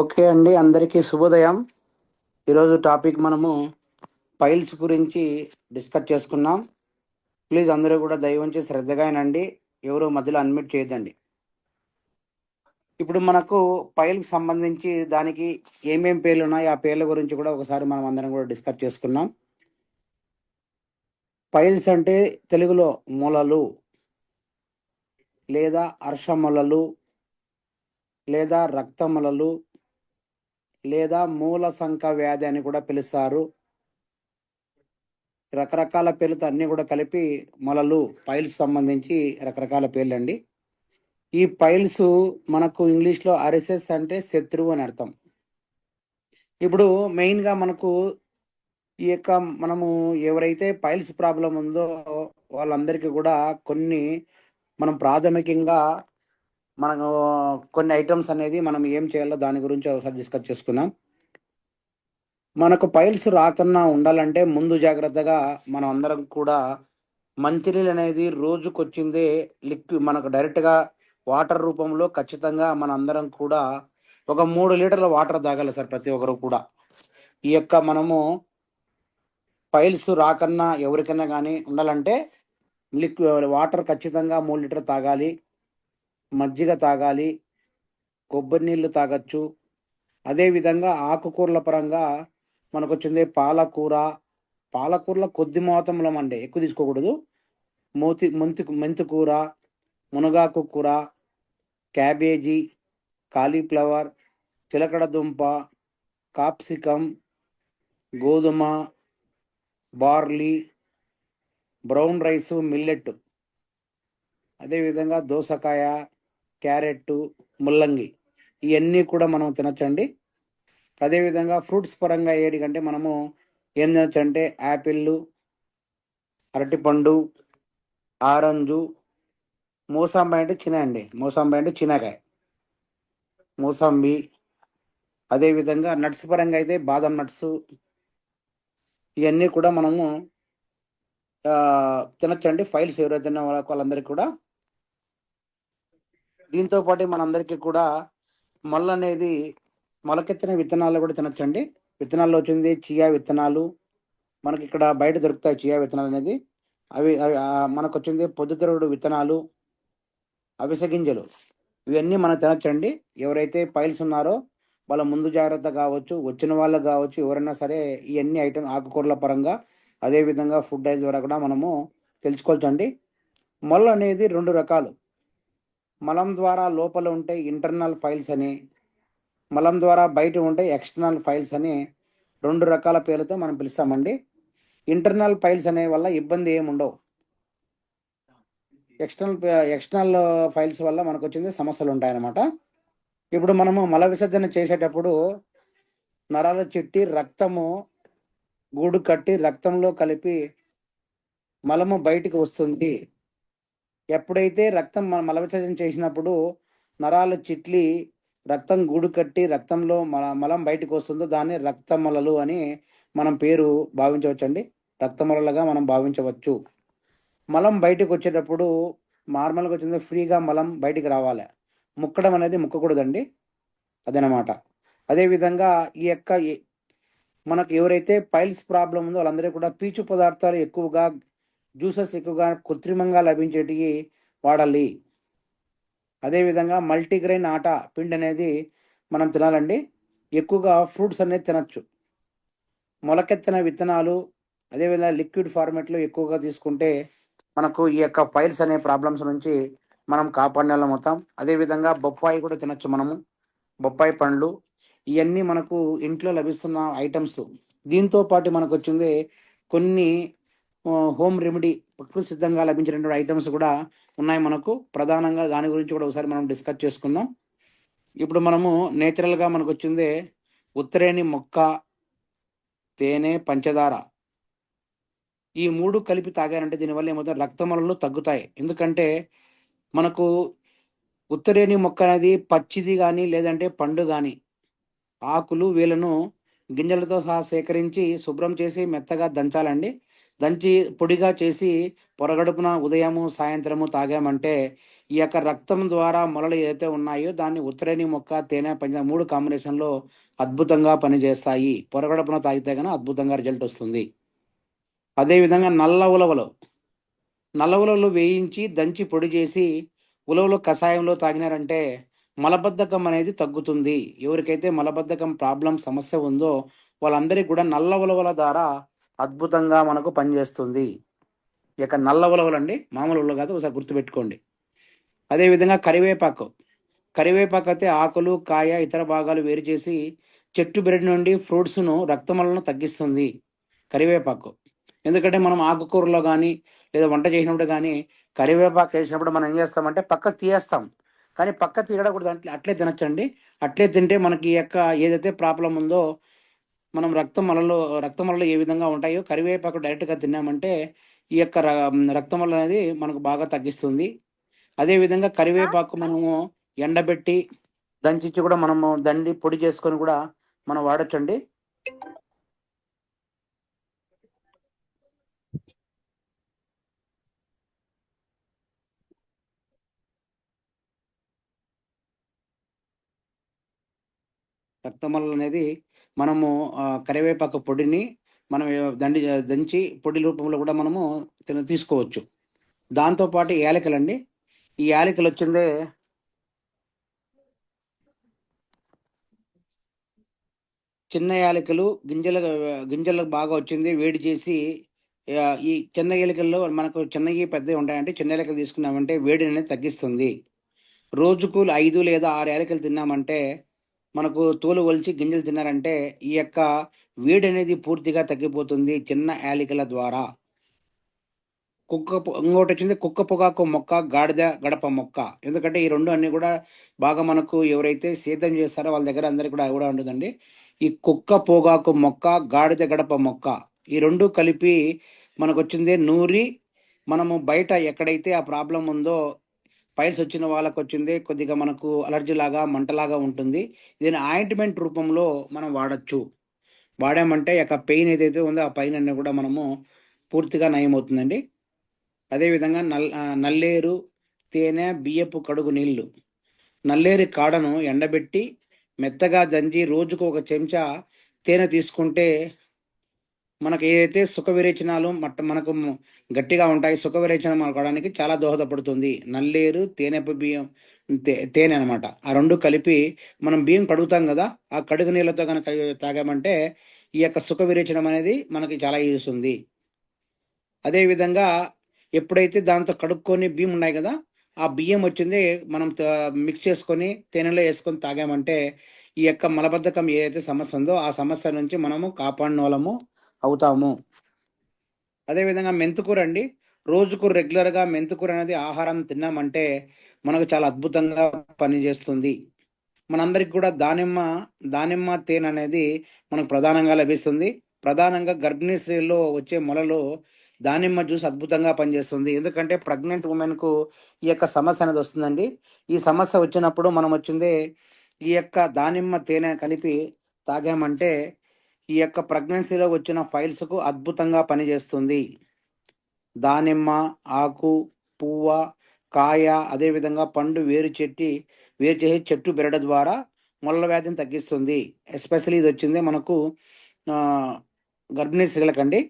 Okay అండి, అందరికీ శుభోదయం. ఈరోజు టాపిక్ మనము పైల్స్ గురించి డిస్కస్ చేసుకున్నాం. ప్లీజ్ అందరూ కూడా దయవుంచి శ్రద్ధగా వినండి. ఎవరు మధ్యలో అన్మ్యూట్ చేయొద్దండి. ఇప్పుడు మనకు పైల్కి సంబంధించి దానికి ఏమేం పేర్లు ఉన్నాయి, ఆ పేర్ల గురించి కూడా ఒకసారి మనం అందరం కూడా డిస్కస్ చేసుకున్నాం. పైల్స్ అంటే తెలుగులో మొలలు లేదా అర్షములలు లేదా రక్తములలు లేదా మూల సంక వ్యాధి అని కూడా పిలుస్తారు. రకరకాల పేర్లతో అన్నీ కూడా కలిపి మొలలు పైల్స్ సంబంధించి రకరకాల పేర్లు అండి. ఈ పైల్స్ మనకు ఇంగ్లీష్లో అరిసెస్ అంటే శత్రువు అని అర్థం. ఇప్పుడు మెయిన్గా మనకు ఈ యొక్క మనము ఎవరైతే పైల్స్ ప్రాబ్లం ఉందో వాళ్ళందరికీ కూడా కొన్ని మనం ప్రాథమికంగా మనము కొన్ని ఐటమ్స్ అనేది మనం ఏం చేయాలో దాని గురించి ఒకసారి డిస్కస్ చేసుకున్నాం. మనకు పైల్స్ రాకుండా ఉండాలంటే ముందు జాగ్రత్తగా మనం అందరం కూడా మంచినీళ్ళు అనేది రోజుకొచ్చిందే మనకు డైరెక్ట్గా వాటర్ రూపంలో ఖచ్చితంగా మన అందరం కూడా ఒక 3 లీటర్ల వాటర్ తాగాలి సార్, ప్రతి ఒక్కరు కూడా. ఈ యొక్క మనము పైల్స్ రాకన్నా ఎవరికైనా కానీ ఉండాలంటే వాటర్ ఖచ్చితంగా 3 లీటర్ తాగాలి. మజ్జిగ తాగాలి, కొబ్బరి నీళ్ళు తాగొచ్చు. అదేవిధంగా ఆకుకూరల పరంగా మనకు వచ్చింది పాలకూరలో కొద్ది మోతంలో అండి, ఎక్కువ తీసుకోకూడదు. మెంతి కూర, మునగాకు కూర, క్యాబేజీ, కాలీఫ్లవర్, చిలకడ దుంప, కాప్సికం, గోధుమ, బార్లీ, బ్రౌన్ రైసు, మిల్లెట్, అదేవిధంగా దోసకాయ, క్యారెట్, ముల్లంగి, ఇవన్నీ కూడా మనం తినచ్చండి. అదేవిధంగా ఫ్రూట్స్ పరంగా ఏడికంటే మనము ఏం తినచ్చు అంటే యాపిల్, అరటిపండు, ఆరెంజు, మోసంబి అంటే చినకాయ, మోసంబి. అదేవిధంగా నట్స్ పరంగా అయితే బాదం నట్స్, ఇవన్నీ కూడా మనము తినచ్చండి. ఫైల్స్ ఎవరైతే వాళ్ళందరికీ కూడా. దీంతో పాటు మనందరికీ కూడా అనేది మొలకెత్తిన విత్తనాలు కూడా తినచ్చండి. విత్తనాల్లో వచ్చింది చియా విత్తనాలు, మనకి ఇక్కడ బయట దొరుకుతాయి చియా విత్తనాలు అనేది. అవి మనకు వచ్చింది పొద్దుతిరుగుడు విత్తనాలు, అవిసె గింజలు, ఇవన్నీ మనం తినచ్చండి. ఎవరైతే పైల్స్ ఉన్నారో వాళ్ళ ముందు జాగ్రత్త కావచ్చు, వచ్చిన వాళ్ళకు కావచ్చు, ఎవరైనా సరే ఇవన్నీ ఆకుకూరల పరంగా అదేవిధంగా ఫుడ్ డైట్ ద్వారా కూడా మనము తెలుసుకోవచ్చండి. మొల్ అనేది 2 రకాలు. మలం ద్వారా లోపల ఉంటే ఇంటర్నల్ ఫైల్స్ అని, మలం ద్వారా బయట ఉంటే ఎక్స్టర్నల్ ఫైల్స్ అని 2 రకాల పేర్లతో మనం పిలుస్తామండి. ఇంటర్నల్ ఫైల్స్ అనే వల్ల ఇబ్బంది ఏమి ఉండవు. ఎక్స్టర్నల్ ఫైల్స్ వల్ల మనకు వచ్చింది సమస్యలు ఉంటాయన్నమాట. ఇప్పుడు మనము మల విసర్జన చేసేటప్పుడు నరాల చుట్టి రక్తము గూడు కట్టి రక్తంలో కలిపి మలము బయటికి వస్తుంది. ఎప్పుడైతే రక్తం మల విసర్జన చేసినప్పుడు నరాలు చిట్లి రక్తం గూడు కట్టి రక్తంలో మలం బయటకు వస్తుందో దాన్ని రక్తమలలు అని మనం పేరు భావించవచ్చండి. రక్తమలలుగా మనం భావించవచ్చు. మలం బయటకు వచ్చేటప్పుడు నార్మల్గా వచ్చింది ఫ్రీగా మలం బయటికి రావాలి, ముక్కడం అనేది ముక్కకూడదండి, అదనమాట. అదేవిధంగా ఈ యొక్క మనకు ఎవరైతే పైల్స్ ప్రాబ్లం ఉందో వాళ్ళందరూ కూడా పీచు పదార్థాలు ఎక్కువగా, జ్యూసెస్ ఎక్కువగా కృత్రిమంగా లభించేటివి వాడాలి. అదేవిధంగా మల్టీగ్రెయిన్ ఆటా పిండి అనేది మనం తినాలండి. ఎక్కువగా ఫ్రూట్స్ అనేది తినచ్చు. మొలకెత్తిన విత్తనాలు అదేవిధంగా లిక్విడ్ ఫార్మేట్లో ఎక్కువగా తీసుకుంటే మనకు ఈ యొక్క పైల్స్ అనే ప్రాబ్లమ్స్ నుంచి మనం కాపాడిన మొత్తం. అదేవిధంగా బొప్పాయి కూడా తినచ్చు మనము, బొప్పాయి పండ్లు, ఇవన్నీ మనకు ఇంట్లో లభిస్తున్న ఐటమ్స్. దీంతో పాటు మనకు వచ్చింది కొన్ని హోమ్ రెమెడీ ప్రకృతి సిద్ధంగా లభించినటువంటి ఐటమ్స్ కూడా ఉన్నాయి మనకు. ప్రధానంగా దాని గురించి కూడా ఒకసారి మనం డిస్కస్ చేసుకుందాం. ఇప్పుడు మనము నేచురల్గా మనకు వచ్చింది ఉత్తరేణి మొక్క, తేనె, పంచదార, ఈ 3 కలిపి తాగారంటే దీనివల్ల ఏమవుతుంది, రక్తమలలు తగ్గుతాయి. ఎందుకంటే మనకు ఉత్తరేణి మొక్క అనేది పచ్చిది కానీ లేదంటే పండు కానీ ఆకులు వేలను గింజలతో సహా సేకరించి శుభ్రం చేసి మెత్తగా దంచాలండి. దంచి పొడిగా చేసి పొరగడుపున ఉదయము సాయంత్రము తాగామంటే ఈ యొక్క రక్తం ద్వారా మొలలు ఏదైతే ఉన్నాయో దాన్ని ఉత్తరేణి మొక్క తేనె పంచ మూడు కాంబినేషన్లో అద్భుతంగా పనిచేస్తాయి. పొరగడుపున తాగితే కనుక అద్భుతంగా రిజల్ట్ వస్తుంది. అదేవిధంగా నల్ల ఉలవలు వేయించి దంచి పొడి చేసి ఉలవలు కషాయంలో తాగినారంటే మలబద్ధకం అనేది తగ్గుతుంది. ఎవరికైతే మలబద్ధకం ప్రాబ్లం సమస్య ఉందో వాళ్ళందరికీ కూడా నల్ల ఉలవల ద్వారా అద్భుతంగా మనకు పనిచేస్తుంది. ఇక నల్ల ఉలవలండి, మామూలు ఉలవలు కాదు, ఒకసారి గుర్తుపెట్టుకోండి. అదేవిధంగా కరివేపాకు అయితే ఆకులు కాయ ఇతర భాగాలు వేరు చేసి చెట్టు బెరడు నుండి ఫ్రూట్స్ను రక్తమలను తగ్గిస్తుంది కరివేపాకు. ఎందుకంటే మనం ఆకుకూరలో కానీ లేదా వంట చేసినప్పుడు కానీ కరివేపాకు వేసినప్పుడు మనం ఏం చేస్తామంటే పక్క తీయేస్తాం, కానీ పక్క తీయకూడదు, అంటే అట్లే తినచ్చండి. అట్లే తింటే మనకి ఈ యొక్క ఏదైతే ప్రాబ్లం ఉందో మనం రక్తమలలో ఏ విధంగా ఉంటాయో కరివేపాకు డైరెక్ట్గా తిన్నామంటే ఈ యొక్క రక్తమల అనేది మనకు బాగా తగ్గిస్తుంది. అదేవిధంగా కరివేపాకు మనము ఎండబెట్టి దంచి కూడా మనము దండి పొడి చేసుకొని కూడా మనం వాడచ్చండి. రక్తమల అనేది మనము కరివేపాకు పొడిని మనం దంచి పొడి రూపంలో కూడా మనము తీసుకోవచ్చు. దాంతోపాటు యాలకులండి. ఈ యాలకులు వచ్చిందే చిన్న యాలకులు గింజలకు బాగా వచ్చింది వేడి చేసి ఈ చిన్న యాలకుల్లో మనకు చిన్నవి పెద్దవి ఉంటాయంటే చిన్న యాలకులు తీసుకున్నామంటే వేడి అనేది తగ్గిస్తుంది. రోజుకు 5 లేదా 6 యాలకులు తిన్నామంటే మనకు తోలు ఒలిచి గింజలు తిన్నారంటే ఈ యొక్క వేడి అనేది పూర్తిగా తగ్గిపోతుంది చిన్న యాలకుల ద్వారా. ఇంకోటి వచ్చింది కుక్క పొగాకు మొక్క, గాడిద గడప మొక్క. ఎందుకంటే ఈ రెండు అన్ని కూడా బాగా మనకు ఎవరైతే సేద్యం చేస్తారో వాళ్ళ దగ్గర అందరికి కూడా ఉంటుందండి. ఈ కుక్క పొగాకు మొక్క, గాడిద గడప మొక్క ఈ రెండు కలిపి మనకు వచ్చిందే నూరి మనము బయట ఎక్కడైతే ఆ ప్రాబ్లం ఉందో పైల్స్ వచ్చిన వాళ్ళకు వచ్చింది కొద్దిగా మనకు అలర్జీ లాగా మంటలాగా ఉంటుంది. దీని ఆయింట్మెంట్ రూపంలో మనం వాడచ్చు. వాడామంటే యొక్క పెయిన్ ఏదైతే ఉందో ఆ పెయిన్ అన్నీ కూడా మనము పూర్తిగా నయమవుతుందండి. అదేవిధంగా నల్లేరు తేనె బియ్యపు కడుగు నీళ్లు. నల్లేరు కాడను ఎండబెట్టి మెత్తగా దంచి రోజుకు 1 చెంచా తేనె తీసుకుంటే మనకు ఏదైతే సుఖ విరేచనాలు మనకు గట్టిగా ఉంటాయి, సుఖ విరేచనం అవడానికి చాలా దోహదపడుతుంది. నల్లేరు తేనె అనమాట. ఆ రెండు కలిపి మనం బియ్యం కడుగుతాం కదా, ఆ కడుగు నీళ్ళతో కనుక తాగామంటే ఈ యొక్క సుఖ విరేచనం అనేది మనకి చాలా ఇస్తుంది. అదేవిధంగా ఎప్పుడైతే దాంతో కడుక్కొని బియ్యం ఉన్నాయి కదా, ఆ బియ్యం వచ్చింది మనం మిక్స్ చేసుకొని తేనెలో వేసుకొని తాగామంటే ఈ యొక్క మలబద్ధకం ఏదైతే సమస్య ఉందో ఆ సమస్య నుంచి మనము కాపాడిన వాళ్ళము అవుతాము. అదేవిధంగా మెంతుకూర అండి. రోజుకు రెగ్యులర్గా మెంతుకూర అనేది ఆహారం తిన్నామంటే మనకు చాలా అద్భుతంగా పనిచేస్తుంది. మనందరికి కూడా దానిమ్మ తేనె అనేది మనకు ప్రధానంగా లభిస్తుంది. ప్రధానంగా గర్భిణీ స్త్రీల్లో వచ్చే మొలలో దానిమ్మ జ్యూస్ అద్భుతంగా పనిచేస్తుంది. ఎందుకంటే ప్రెగ్నెంట్ ఉమెన్కు ఈ యొక్క సమస్య అనేది వస్తుందండి. ఈ సమస్య వచ్చినప్పుడు మనం వచ్చింది ఈ యొక్క దానిమ్మ తేనె కలిపి తాగామంటే ఈ యొక్క ప్రెగ్నెన్సీలో వచ్చిన ఫైల్స్కు అద్భుతంగా పనిచేస్తుంది. దానిమ్మ ఆకు, పువ్వ, కాయ, అదేవిధంగా పండు వేరు చేసి చెట్టు బెరడ ద్వారా మొల్ల వ్యాధిని తగ్గిస్తుంది. ఎస్పెషల్లీ ఇది వచ్చింది మనకు గర్భిణీ స్త్రీలకండి.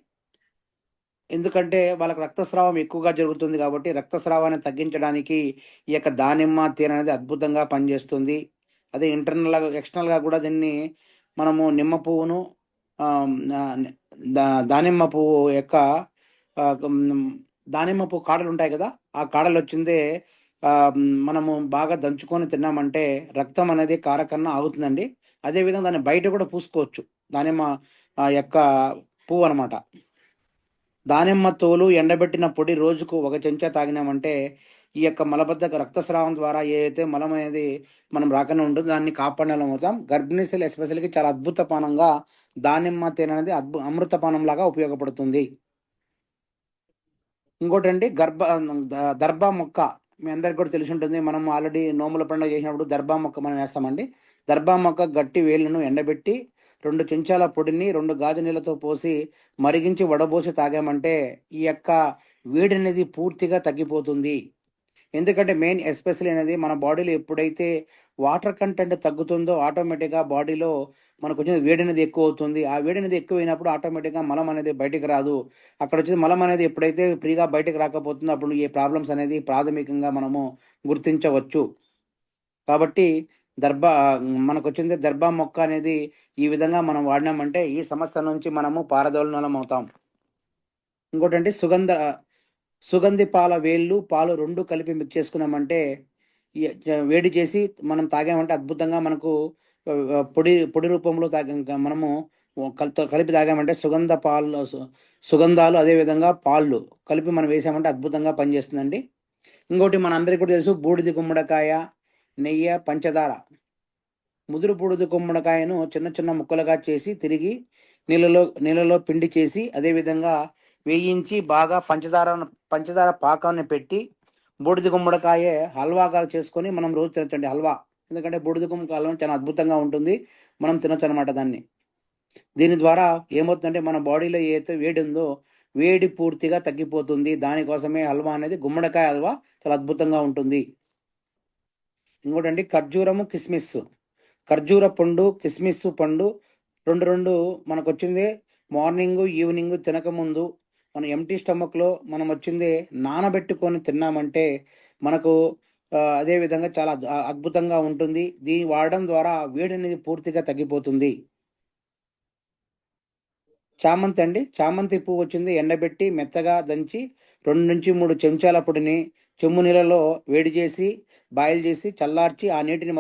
ఎందుకంటే వాళ్ళకి రక్తస్రావం ఎక్కువగా జరుగుతుంది కాబట్టి రక్తస్రావాన్ని తగ్గించడానికి ఈ యొక్క దానిమ్మ తేనె అనేది అద్భుతంగా పనిచేస్తుంది. అదే ఎక్స్టర్నల్గా కూడా దీన్ని మనము నిమ్మ పువ్వును దానిమ్మ పువ్వు యొక్క దానిమ్మ పువ్వు కాడలు ఉంటాయి కదా, ఆ కాడలు వచ్చిందే మనము బాగా దంచుకొని తిన్నామంటే రక్తం అనేది కారకన్నా ఆగుతుందండి. అదేవిధంగా దాన్ని బయట కూడా పూసుకోవచ్చు. దానిమ్మ యొక్క పువ్వు అనమాట. దానిమ్మ తోలు ఎండబెట్టిన పొడి రోజుకు 1 చెంచా తాగినామంటే ఈ యొక్క మలబద్ధక రక్తస్రావం ద్వారా ఏదైతే మలం అనేది మనం రాకుండా ఉంటుందో దాన్ని కాపాడడం అవుతాం. గర్భిణీశలు ఎస్పెషల్గా చాలా అద్భుత పానంగా దానిమ్మ తేనె అనేది అమృత పానం లాగా ఉపయోగపడుతుంది. ఇంకోటండి దర్భా మొక్క మీ అందరికి కూడా తెలిసి ఉంటుంది. మనం ఆల్రెడీ నోముల పండుగ చేసినప్పుడు దర్భా మొక్క మనం వేస్తామండి. దర్భా మొక్క గట్టి వేళ్ళను ఎండబెట్టి 2 చెంచాల పొడిని 2 గాజు నీళ్ళతో పోసి మరిగించి వడబోసి తాగామంటే ఈ యొక్క వేడి అనేది పూర్తిగా తగ్గిపోతుంది. ఎందుకంటే మెయిన్ ఎస్పెషల్లీ అనేది మన బాడీలో ఎప్పుడైతే వాటర్ కంటెంట్ తగ్గుతుందో ఆటోమేటిక్గా బాడీలో మనకు వచ్చిన వేడి అనేది ఎక్కువ అవుతుంది. ఆ వేడి అనేది ఎక్కువైనప్పుడు ఆటోమేటిక్గా మలం అనేది బయటికి రాదు. అక్కడ వచ్చేది మలం అనేది ఎప్పుడైతే ఫ్రీగా బయటకు రాకపోతుందో అప్పుడు ఈ ప్రాబ్లమ్స్ అనేది ప్రాథమికంగా మనము గుర్తించవచ్చు. కాబట్టి దర్భ మనకొచ్చింది దర్భ మొక్క అనేది ఈ విధంగా మనం వాడినామంటే ఈ సమస్య నుంచి మనము పారదోలనం అవుతాం. ఇంకోటంటే సుగంధి పాల వేళ్ళు, పాలు 2 కలిపి మిక్స్ చేసుకున్నామంటే వేడి చేసి మనం తాగామంటే అద్భుతంగా మనకు పొడి పొడి రూపంలో మనము కలిపి తాగామంటే సుగంధాలు అదేవిధంగా పాలు కలిపి మనం వేసామంటే అద్భుతంగా పనిచేస్తుందండి. ఇంకోటి మనందరికీ కూడా తెలుసు బూడిద గుమ్మడికాయ, నెయ్యి, పంచదార. ముదురు బూడిద గుమ్మడికాయను చిన్న చిన్న ముక్కలుగా చేసి తిరిగి నీళ్ళలో పిండి చేసి అదేవిధంగా వేయించి బాగా పంచదార పాకాన్ని పెట్టి బూడిద గుమ్మడికాయ హల్వాగా చేసుకొని మనం రోజు తినచ్చండి హల్వా. ఎందుకంటే బూడిద గుమ్మడికాయ హల్వా చాలా అద్భుతంగా ఉంటుంది, మనం తినొచ్చు అనమాట దాన్ని. దీని ద్వారా ఏమవుతుందంటే మన బాడీలో ఏదైతే వేడి ఉందో వేడి పూర్తిగా తగ్గిపోతుంది. దానికోసమే హల్వా అనేది గుమ్మడికాయ హల్వా చాలా అద్భుతంగా ఉంటుంది. ఇంకోటండి ఖర్జూరము, కిస్మిస్. ఖర్జూర పండు, కిస్మిస్ పండు రెండు మనకు వచ్చింది మార్నింగ్ ఈవినింగ్ తినకముందు మనం ఎంటీ స్టమక్లో మనం వచ్చింది నానబెట్టుకొని తిన్నామంటే మనకు అదేవిధంగా చాలా అద్భుతంగా ఉంటుంది. దీన్ని వాడడం ద్వారా వేడి అనేది పూర్తిగా తగ్గిపోతుంది. చామంతి అండి, చామంతి పువ్వు వచ్చింది ఎండబెట్టి మెత్తగా దంచి 2 నుంచి 3 చెంచాల పొడిని చెమ్ము నీళ్ళలో వేడి చేసి బాయిల్ చేసి చల్లార్చి ఆ నీటిని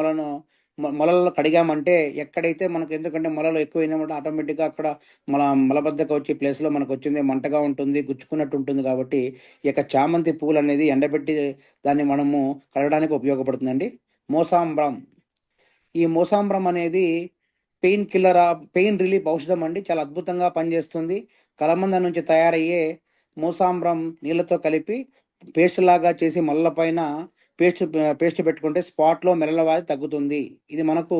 మొలలో కడిగామంటే ఎక్కడైతే మనకు, ఎందుకంటే మొలలో ఎక్కువైనామంటే ఆటోమేటిక్గా అక్కడ మలబద్ధకం వచ్చే ప్లేస్లో మనకు వచ్చింది మంటగా ఉంటుంది, గుచ్చుకున్నట్టు ఉంటుంది. కాబట్టి ఈ యొక్క చామంతి పువ్వులు అనేది ఎండబెట్టి దాన్ని మనము కడగడానికి ఉపయోగపడుతుందండి. మోసాంబ్రం. ఈ మోసాంబ్రం అనేది పెయిన్ రిలీఫ్ ఔషధం అండి, చాలా అద్భుతంగా పనిచేస్తుంది. కలమంద నుంచి తయారయ్యే మోసాంబ్రం నీళ్ళతో కలిపి పేస్ట్ లాగా చేసి మల్ల పైన పేస్ట్ పెట్టుకుంటే స్పాట్లో మెల్లవాది తగ్గుతుంది. ఇది మనకు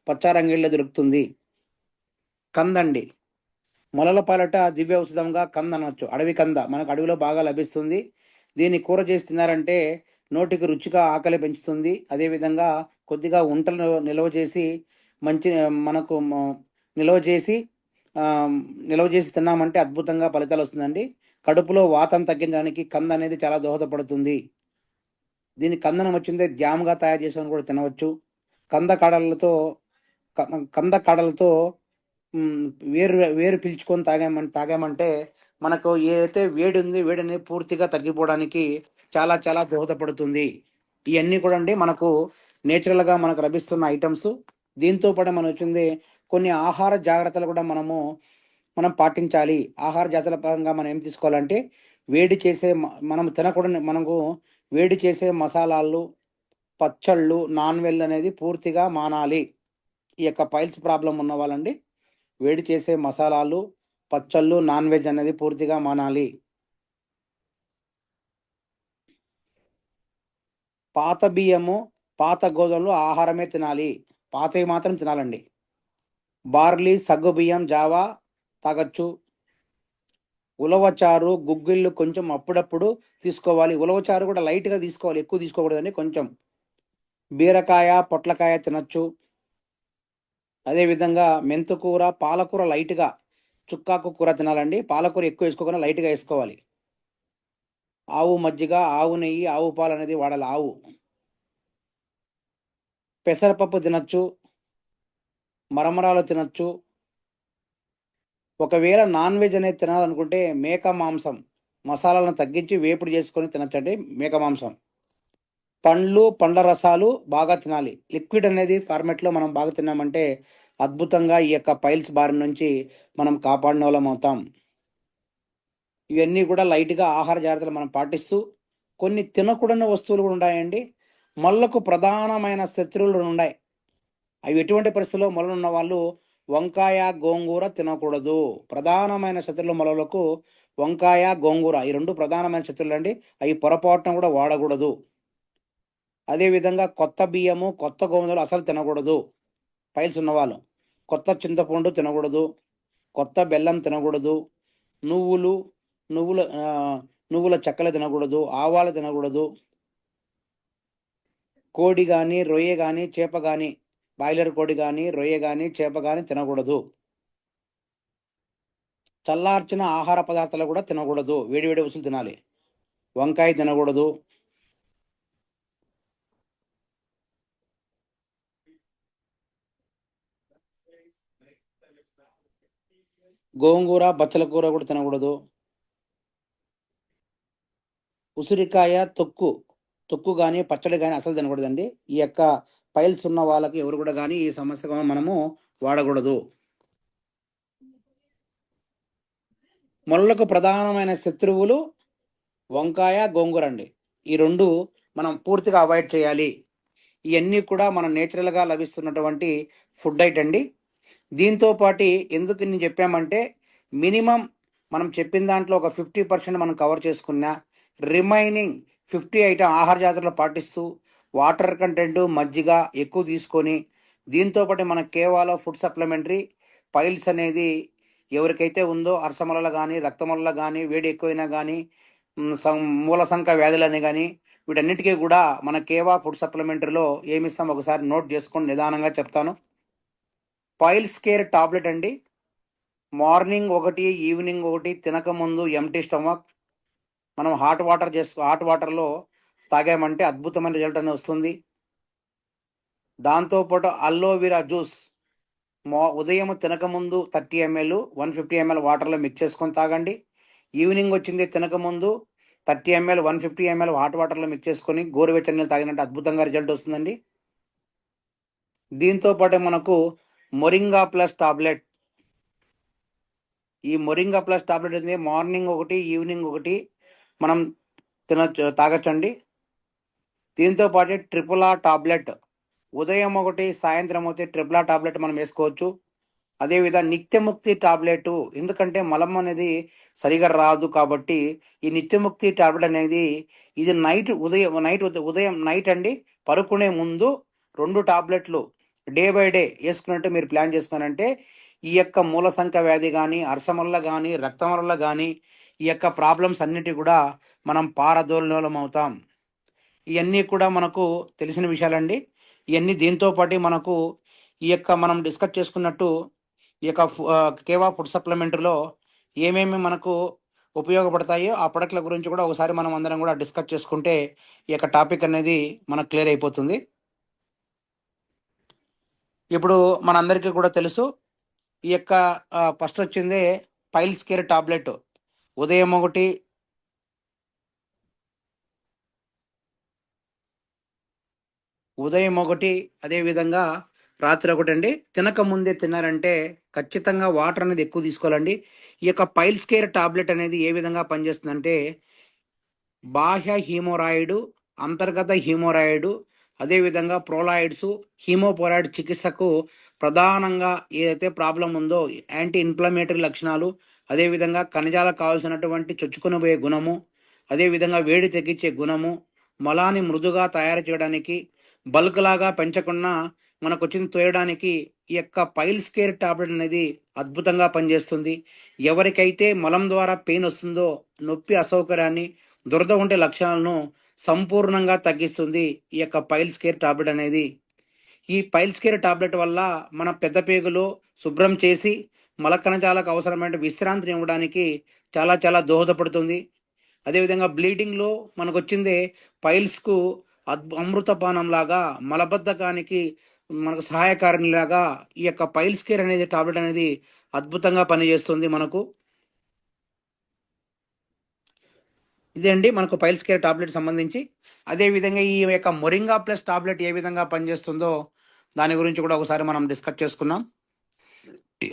పచ్చారంగిళ్ళలో దొరుకుతుంది. కందండి, మొలల పాలట దివ్య ఔషధంగా కంద అనవచ్చు. అడవి కంద మనకు అడవిలో బాగా లభిస్తుంది. దీన్ని కూర చేసి తిన్నారంటే నోటికి రుచిగా ఆకలి పెంచుతుంది. అదేవిధంగా కొద్దిగా ఉంటలు నిల్వ చేసి మనకు నిల్వ చేసి తిన్నామంటే అద్భుతంగా ఫలితాలు వస్తుందండి. కడుపులో వాతం తగ్గించడానికి కంద అనేది చాలా దోహదపడుతుంది. దీని కందనం వచ్చిందే జామ్గా తయారు చేసుకొని కూడా తినవచ్చు. కంద కాడలతో వేరు పీల్చుకొని తాగామంటే మనకు ఏదైతే వేడి ఉంది వేడి అనేది పూర్తిగా తగ్గిపోవడానికి చాలా చాలా దోహదపడుతుంది. ఇవన్నీ కూడా అండి మనకు నేచురల్గా మనకు లభిస్తున్న ఐటమ్స్. దీంతో పాటు మనం వచ్చింది కొన్ని ఆహార జాగ్రత్తలు కూడా మనం పాటించాలి. ఆహార జాగ్రత్తల పరంగా మనం ఏం తీసుకోవాలంటే మనం తినకూడని మనకు వేడి చేసే మసాలాలు, పచ్చళ్ళు, నాన్ వెజ్ అనేది పూర్తిగా మానాలి. ఈ యొక్క పైల్స్ ప్రాబ్లం ఉన్న వాళ్ళండి వేడి చేసే మసాలాలు, పచ్చళ్ళు, నాన్ వెజ్ అనేది పూర్తిగా మానాలి. పాత బియ్యము, పాత గోధుమలు ఆహారమే తినాలి, పాతవి మాత్రం తినాలండి. బార్లీ, సగ్గు బియ్యం జావా తాగొచ్చు. ఉలవచారు, గుగ్గిళ్ళు కొంచెం అప్పుడప్పుడు తీసుకోవాలి. ఉలవచారు కూడా లైట్గా తీసుకోవాలి, ఎక్కువ తీసుకోకూడదండి. కొంచెం బీరకాయ, పొట్లకాయ తినచ్చు. అదేవిధంగా మెంతుకూర, పాలకూర లైట్గా చుక్కాకు కూర తినాలండి. పాలకూర ఎక్కువ వేసుకోకుండా లైట్గా వేసుకోవాలి. ఆవు మజ్జిగ, ఆవు నెయ్యి, ఆవు పాలు అనేది వాడాలి. పెసరపప్పు తినచ్చు, మరమరాలు తినచ్చు. ఒకవేళ నాన్ వెజ్ అనేది తినాలనుకుంటే మేక మాంసం మసాలాలను తగ్గించి వేపుడు చేసుకొని తినచ్చండి. మేక మాంసం. పండ్ల రసాలు బాగా తినాలి. లిక్విడ్ అనేది ఫార్మెట్లో మనం బాగా తిన్నామంటే అద్భుతంగా ఈ యొక్క పైల్స్ బారి నుంచి మనం కాపాడిన వాళ్ళం అవుతాం. ఇవన్నీ కూడా లైట్గా ఆహార జాగ్రత్తలు మనం పాటిస్తూ, కొన్ని తినకూడని వస్తువులు కూడా ఉన్నాయండి. మొల్లకు ప్రధానమైన శత్రువులు ఉన్నాయి. అవి ఎటువంటి పరిస్థితుల్లో మొలలు ఉన్న వాళ్ళు వంకాయ, గోంగూర తినకూడదు. ప్రధానమైన శత్రువుల మొలలకు వంకాయ, గోంగూర ఈ 2 ప్రధానమైన శత్రువులు అండి. అవి పొరపాటున కూడా వాడకూడదు. అదేవిధంగా కొత్త బియ్యము, కొత్త గోధుమలు అసలు తినకూడదు పైల్స్ ఉన్నవాళ్ళు. కొత్త చింతపండు తినకూడదు, కొత్త బెల్లం తినకూడదు, నువ్వులు నువ్వుల నువ్వుల చెక్కలు తినకూడదు, ఆవాలు తినకూడదు, కోడి కానీ రొయ్య కానీ చేప కానీ, బాయిలర్ కోడి కానీ రొయ్య కానీ చేప కానీ తినకూడదు. చల్లార్చిన ఆహార పదార్థాలు కూడా తినకూడదు, వేడివేడి వస్తువులు తినాలి. వంకాయ తినకూడదు, గోంగూర బచ్చల కూర కూడా తినకూడదు, ఉసిరికాయ తొక్కు తొక్కు కానీ పచ్చడి కానీ అసలు తినకూడదండి. ఈ యొక్క పైల్స్ ఉన్న వాళ్ళకి ఎవరు కూడా కానీ ఈ సమస్య మనము వాడకూడదు. మొళ్ళకు ప్రధానమైన శత్రువులు వంకాయ గోంగూర అండి. ఈ రెండు మనం పూర్తిగా అవాయిడ్ చేయాలి. ఇవన్నీ కూడా మనం నేచురల్గా లభిస్తున్నటువంటి ఫుడ్ ఐటమ్ అండి. దీంతో పాటు ఎందుకు నేను చెప్పామంటే మినిమం మనం చెప్పిన దాంట్లో ఒక 50% మనం కవర్ చేసుకున్నా రిమైనింగ్ 50 ఐటమ్ ఆహార జాతులు పాటిస్తూ వాటర్ కంటెంట్ మజ్జిగ ఎక్కువ తీసుకొని దీంతో పాటు మన కేవలం ఫుడ్ సప్లిమెంటరీ పైల్స్ అనేది ఎవరికైతే ఉందో అరసమల కానీ రక్తమల్ల కానీ వేడి ఎక్కువైనా కానీ మూలసంక వ్యాధులని కానీ వీటన్నిటికీ కూడా మన కేవా ఫుడ్ సప్లిమెంటరీలో ఏమిస్తాం ఒకసారి నోట్ చేసుకొని నిదానంగా చెప్తాను. పైల్స్ కేర్ టాబ్లెట్ అండి. మార్నింగ్ ఒకటి ఈవినింగ్ ఒకటి తినకముందు ఎంటీ స్టమక్ మనం హాట్ వాటర్లో తాగామంటే అద్భుతమైన రిజల్ట్ అనేది వస్తుంది. దాంతోపాటు అల్లోవెరా జ్యూస్ ఉదయం తినకముందు 30 ml 150 ml వాటర్లో మిక్స్ చేసుకొని తాగండి. ఈవినింగ్ వచ్చింది తినకముందు 30 ml 150 ml హాట్ వాటర్లో మిక్స్ చేసుకొని గోరువెచ్చని నీళ్ళు తాగినట్టు అద్భుతంగా రిజల్ట్ వస్తుందండి. దీంతో పాటు మనకు మొరింగా ప్లస్ టాబ్లెట్. ఈ మొరింగా ప్లస్ టాబ్లెట్ అనేది మార్నింగ్ ఒకటి ఈవినింగ్ ఒకటి మనం తాగచ్చండి. దీంతో పాటు ట్రిపులా టాబ్లెట్ ఉదయం ఒకటి సాయంత్రం ఒకటి ట్రిపులా టాబ్లెట్ మనం వేసుకోవచ్చు. అదేవిధంగా నిత్యముక్తి టాబ్లెట్, ఎందుకంటే మలం అనేది సరిగా రాదు కాబట్టి ఈ నిత్యముక్తి టాబ్లెట్ అనేది ఇది ఉదయం నైట్ అండి పడుకునే ముందు 2 టాబ్లెట్లు డే బై డే వేసుకున్నట్టు మీరు ప్లాన్ చేసుకున్నారంటే ఈ యొక్క మూలసంక వ్యాధి కానీ అర్సమల్ల కానీ రక్తమల్ల కానీ ఈ యొక్క ప్రాబ్లమ్స్ అన్నిటి కూడా మనం పారదోలనం అవుతాం. ఇవన్నీ కూడా మనకు తెలిసిన విషయాలండి. ఇవన్నీ దీంతో పాటు మనకు ఈ యొక్క మనం డిస్కస్ చేసుకున్నట్టు ఈ యొక్క కేవా ఫుడ్ సప్లిమెంటరీలో ఏమేమి మనకు ఉపయోగపడతాయో ఆ ప్రొడక్ట్ల గురించి కూడా ఒకసారి మనం అందరం కూడా డిస్కస్ చేసుకుంటే ఈ యొక్క టాపిక్ అనేది మనకు క్లియర్ అయిపోతుంది. ఇప్పుడు మనందరికీ కూడా తెలుసు ఈ యొక్క ఫస్ట్ వచ్చింది పైల్స్ కేర్ టాబ్లెట్. ఉదయం ఒకటి అదేవిధంగా రాత్రి ఒకటి అండి. తినక ముందే తిన్నారంటే ఖచ్చితంగా వాటర్ అనేది ఎక్కువ తీసుకోవాలండి. ఈ యొక్క పైల్స్ కేర్ టాబ్లెట్ అనేది ఏ విధంగా పనిచేస్తుందంటే బాహ్య హీమోరాయిడ్, అంతర్గత హీమోరాయిడ్, అదేవిధంగా ప్రోలాయిడ్స్, హీమోపోరాయిడ్ చికిత్సకు ప్రధానంగా ఏదైతే ప్రాబ్లం ఉందో యాంటీ ఇన్ఫ్లమేటరీ లక్షణాలు, అదేవిధంగా కణజాలకు కావాల్సినటువంటి చొచ్చుకొని పోయే గుణము, అదేవిధంగా వేడి తగ్గించే గుణము, మలాన్ని మృదుగా తయారు చేయడానికి, బల్క్ లాగా పెంచకుండా మనకు వచ్చింది తోయడానికి ఈ యొక్క పైల్స్ కేర్ టాబ్లెట్ అనేది అద్భుతంగా పనిచేస్తుంది. ఎవరికైతే మలం ద్వారా పెయిన్ వస్తుందో నొప్పి అసౌకర్యాన్ని దురద ఉండే లక్షణాలను సంపూర్ణంగా తగ్గిస్తుంది ఈ యొక్క పైల్స్ కేర్ టాబ్లెట్ అనేది. ఈ పైల్స్ కేర్ టాబ్లెట్ వల్ల మన పెద్ద పేగులు శుభ్రం చేసి మల కణజాలకు అవసరమైన విశ్రాంతిని ఇవ్వడానికి చాలా చాలా దోహదపడుతుంది. అదేవిధంగా బ్లీడింగ్లో మనకు వచ్చింది పైల్స్కు అమృతపానం లాగా మలబద్ధకానికి మనకు సహాయకారిలాగా ఈ యొక్క పైల్స్ కేర్ అనేది టాబ్లెట్ అనేది అద్భుతంగా పనిచేస్తుంది మనకు. ఇదే అండి మనకు పైల్స్ కేర్ టాబ్లెట్ సంబంధించి. అదేవిధంగా ఈ యొక్క మొరింగా ప్లస్ టాబ్లెట్ ఏ విధంగా పనిచేస్తుందో దాని గురించి కూడా ఒకసారి మనం డిస్కస్ చేసుకున్నాం.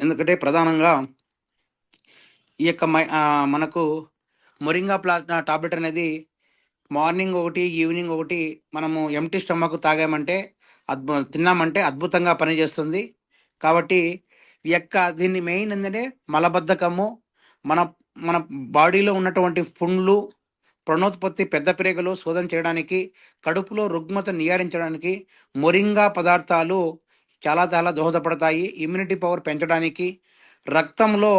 ఎందుకంటే ప్రధానంగా ఈ యొక్క మనకు మొరింగా టాబ్లెట్ అనేది మార్నింగ్ ఒకటి ఈవినింగ్ ఒకటి మనము ఎంటీ స్టమక్ తాగామంటే తిన్నామంటే అద్భుతంగా పనిచేస్తుంది. కాబట్టి ఈ యొక్క దీన్ని మెయిన్ ఏంటంటే మలబద్ధకము, మన మన బాడీలో ఉన్నటువంటి పుండ్లు, ప్రణోత్పత్తి, పెద్ద ప్రేగలు శోధన చేయడానికి, కడుపులో రుగ్మత నివారించడానికి మొరింగా పదార్థాలు చాలా చాలా దోహదపడతాయి. ఇమ్యూనిటీ పవర్ పెంచడానికి, రక్తంలో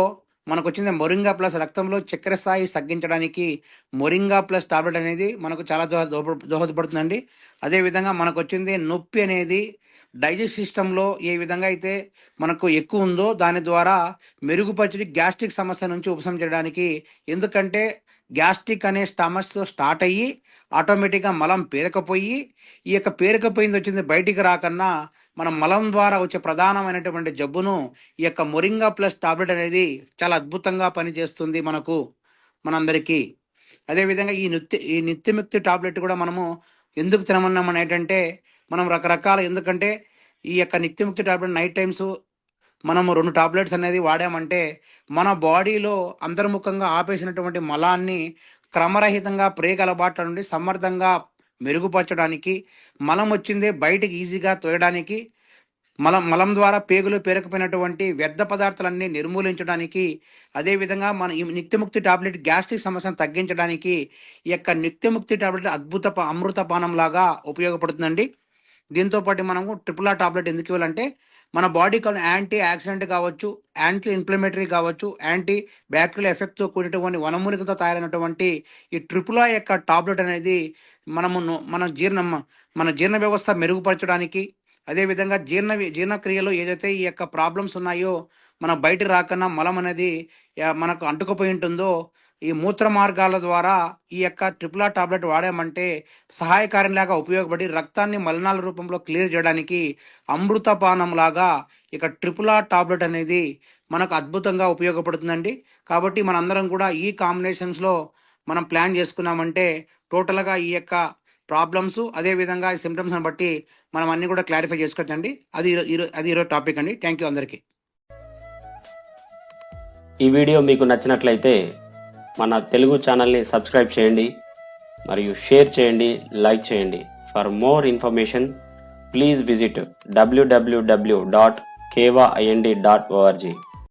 మనకు వచ్చింది మొరింగా ప్లస్ రక్తంలో చక్కెర స్థాయి తగ్గించడానికి మొరింగా ప్లస్ టాబ్లెట్ అనేది మనకు చాలా దోహదపడుతుందండి. అదేవిధంగా మనకు వచ్చింది నొప్పి అనేది డైజెస్ట్ సిస్టంలో ఏ విధంగా అయితే మనకు ఎక్కువ ఉందో దాని ద్వారా మెరుగుపరిచి గ్యాస్ట్రిక్ సమస్య నుంచి ఉపశమించడానికి, ఎందుకంటే గ్యాస్ట్రిక్ అనే స్టమక్స్తో స్టార్ట్ అయ్యి ఆటోమేటిక్గా మలం పేరకపోయి ఈ యొక్క పేరకపోయింది వచ్చింది బయటికి రాకన్నా మన మలం ద్వారా వచ్చే ప్రధానమైనటువంటి జబ్బును ఈ యొక్క మొరింగా ప్లస్ టాబ్లెట్ అనేది చాలా అద్భుతంగా పనిచేస్తుంది మనందరికీ. అదేవిధంగా ఈ నిత్యముక్తి టాబ్లెట్ కూడా మనము ఎందుకు తినమన్నామని ఏంటంటే మనం రకరకాల, ఎందుకంటే ఈ యొక్క నిత్యముక్తి టాబ్లెట్ నైట్ టైమ్స్ మనము 2 టాబ్లెట్స్ అనేది వాడామంటే మన బాడీలో అంతర్ముఖంగా ఆపేసినటువంటి మలాన్ని క్రమరహితంగా ప్రేగు అలవాట్ల నుండి సమర్థంగా మెరుగుపరచడానికి, మలం వచ్చిందే బయటికి ఈజీగా తోయడానికి, మలం ద్వారా పేగులు పేరకపోయినటువంటి వ్యర్థ పదార్థాలన్నీ నిర్మూలించడానికి, అదేవిధంగా మన ఈ నిత్యముక్తి టాబ్లెట్ గ్యాస్ట్రిక్ సమస్యను తగ్గించడానికి ఈ యొక్క నిత్యముక్తి టాబ్లెట్ అమృతపానం లాగా ఉపయోగపడుతుందండి. దీంతో పాటు మనము ట్రిపుల్ ఆర్ టాబ్లెట్ ఎందుకు ఇవ్వాలంటే మన బాడీకి యాంటీ ఆక్సిడెంట్ కావచ్చు, యాంటీ ఇన్ఫ్లమేటరీ కావచ్చు, యాంటీ బ్యాక్టీరియల్ ఎఫెక్ట్తో కూడినటువంటి వనమూలికతో తయారైనటువంటి ఈ ట్రిపుల్ ఆర్ యొక్క టాబ్లెట్ అనేది మన జీర్ణ వ్యవస్థ మెరుగుపరచడానికి, అదేవిధంగా జీర్ణక్రియలో ఏదైతే ఈ యొక్క ప్రాబ్లమ్స్ ఉన్నాయో మన బయట రాకన్నా మలం అనేది మనకు అంటుకుపోయి ఉంటుందో ఈ మూత్ర మార్గాల ద్వారా ఈ యొక్క ట్రిపుల్ ఆర్ టాబ్లెట్ వాడామంటే సహాయకారిలాగా ఉపయోగపడి రక్తాన్ని మలినాల రూపంలో క్లియర్ చేయడానికి అమృతపానం లాగా ఇక ట్రిపుల్ ఆర్ టాబ్లెట్ అనేది మనకు అద్భుతంగా ఉపయోగపడుతుందండి. కాబట్టి మనందరం కూడా ఈ కాంబినేషన్స్లో మనం ప్లాన్ చేసుకున్నామంటే టోటల్గా ఈ యొక్క ప్రాబ్లమ్స్ అదేవిధంగా ఈ సిమ్టమ్స్ని బట్టి మనం అన్ని కూడా క్లారిఫై చేసుకోవచ్చండి. అది ఈరోజు టాపిక్ అండి. థ్యాంక్ యూ అందరికీ. ఈ వీడియో మీకు నచ్చినట్లయితే మన తెలుగు ఛానల్ని సబ్స్క్రైబ్ చేయండి మరియు షేర్ చేయండి, లైక్ చేయండి. For more information please visit www.kevaind.org.